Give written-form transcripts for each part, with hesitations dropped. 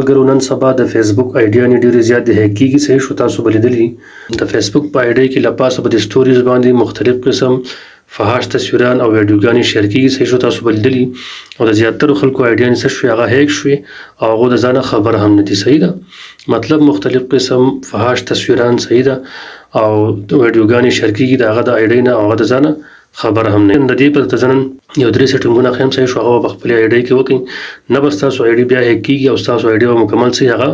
ملګرو نن سبا د فیسبوک آیډیانې ډېرې زیاتې هیک کیږي. صحیح شو، تاسو به لیدلي د فیسبوک په آیډۍ کې له پاسه به د سټوریز باندې مختلف قسم فحاش تصویران او ویډیوګانې شیر کیږي. صحیح شو، تاسو به لیدلي او د زیاترو خلکو آیډیانې څه شوې، هغه هیک شوې او هغه د ځانه خبر هم نه دي. صحیح ده، مطلب مختلف قسم فحاش تصویران صحیح ده او ویډیوګانې شیر کیږي د هغه د آیډۍ نه او هغه د ځانه خبر هم نه. د دې پر ځنن یو درې سیټینګونه خیم صحیح شو، هغه په خپل آیډۍ کې وکړئ، نه بس تاسو آیډي بیا هیک کیږي او تاسو آیډي به مکمل صحیح هغه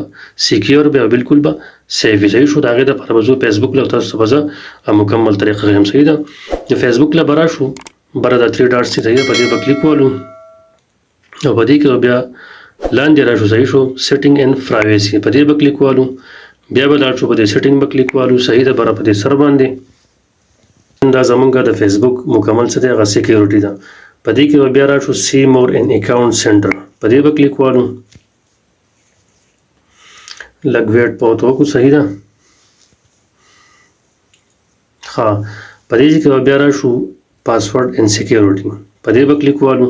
سیکیور بیا بالکل به سیف وي. صحیح شو، د هغې دپاره به زه فیسبوک له تاسو به زه مکمل طریقه ښیم. صحیح ده، د فیسبوک له به راشو، بره دا 3 ډاټس دي صحیح ده، په دې به کلیک والو او په دې کې به بیا لاندې راشو. صحیح شو، سیټینګ ان پرایویسي په دې به کلیک والو، بیا به لاړ شو په دې سیټینګ به کلیک والو. صحیح ده، بره په دې سر باندې دا زمونږ د فیسبوک مکمل څه دی هغه سیکیورټي ده. په دې کې به بیا راشو سی مور ان اکاونټ سینټر په دې به کلیک والو، لږ ویټ به ورته وکړو. صحیح ده، ښه په دې کې به بیا راشو پاسورډ ان سیکیورټي په دې به کلیک والو.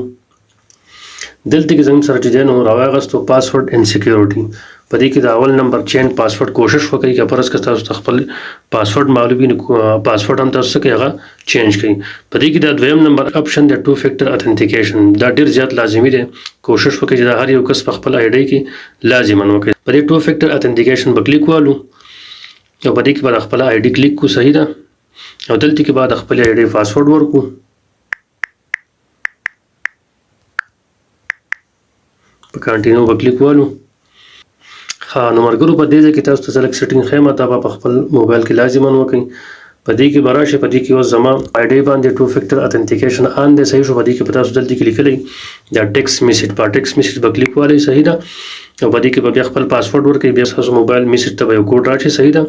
دلته کې زموږ سره چې دی نو راواغستو پاسورډ ان سیکیورټي په دې کې د اول نمبر چین پاسورډ کوشش وکړئ که فرض که تاسو ته خپل پاسورډ معلوم وي نو پاسورډ هم تاسو څه کوئ هغه چینج کړئ. په دې کې د دویم نمبر اپشن د 2 فیکټر اتنټیکیشن دا ډېر زیات لازمي دی، کوشش وکړئ چې دا هر یو کس په خپل آیډۍ کې لازما وکړئ. په دې 2 فیکټر اتنټیکیشن به کلیک والو او په دې کې به د خپل آیډي کلیک کو. صحیح ده، او دلته کې به د خپل آیډي پاسورډ ورکو، په کانټینیو به کلیک والو. ښه نو ملګرو په دې ځای کې تاسو ته زه لږ سیټینګ ښیم، دا به په خپل موبایل کې لازما وکړئ. په دې کې به راشئ، په دې کې اوس زما آیډۍ باندې 2 فیکټر اتنټیکیشن آن دی. صحیح شو، په دې کې به تاسو دلته کې لیکلی دا ټیکس میسج په ټیکس میسج به کلیک والئ. صحیح ده، او په دې کې به بیا خپل پاسورډ ورکړئ، بیا تاسو موبایل میسج ته به یو کوډ راشي. صحیح ده،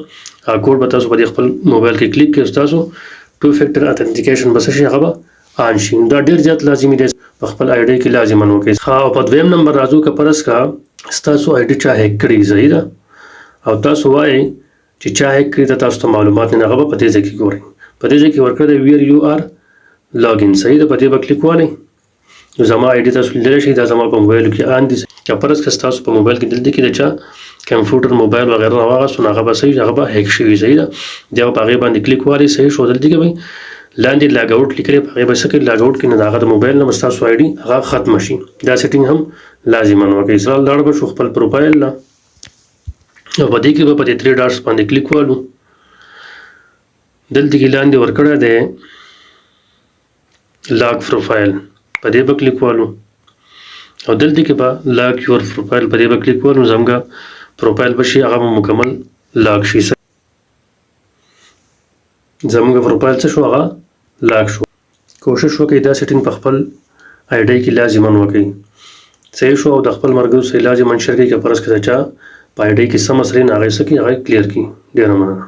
هغه کوډ به تاسو په دې خپل موبایل کې کلیک کړئ، تاسو 2 فیکټر اتنټیکیشن به څه شي هغه به آن شي. دا ډېر زیات لازمي دی په خپل آیډۍ کې لازما وکړئ. ښه او په دویم نمبر راځو که فرض کا ستاسو آیډي چا هیک کړي. صحیح ده، او تاسو وایئ چې چا هیک کړي ته تاسو ته معلومات نه، هغه به په دې ځای کې ګورئ. په دې ځای کې ورکړی دی ویر یو آر لاګین. صحیح ده، په دې به کلیک والئ. نو زما آیډي تاسو لیدلی شئ، دا زما په موبایل کې آن دي. که فرض که ستاسو په موبایل کې دلته کې د چا کمپیوټر موبایل وغیره راواغستو نو هغه به صحیح هغه به هیک شوي. صحیح ده، بیا به په هغې باندې کلیک والئ. صحیح شو، دلته کې به لاندې لاګ آوټ لیکلی، په هغې به څه کوئ لاګ آوټ کړئ، نو د هغه د موبایل نه به ستاسو آیډي هغه ختمه شي. دا سیټینګ هم لازما وکړئ. سره لاړ به شو خپل پروفایل له، او په دې کې به په دې 3 ډاټس باندې کلیک والو. دلته کې لاندې ورکړی دی لاک پروفایل په دې به کلیک والو، او دلته کې به لاک یور پروفایل په دې به کلیک والو. زموږ پروفایل به شي هغه به مکمل لاک شي. زموږ پروفایل څه شو هغه لاک شو. کوشش وکړئ دا سیټینګ په خپل آیډۍ کې لازما وکړئ. صحیح شو، او د خپل ملګرو سره لازما شیر کړئ که فرض که د چا په آیډۍ کې څه مسلې نه هغه یې څه کړي هغه یې کلیر کړي. ډېره مننه.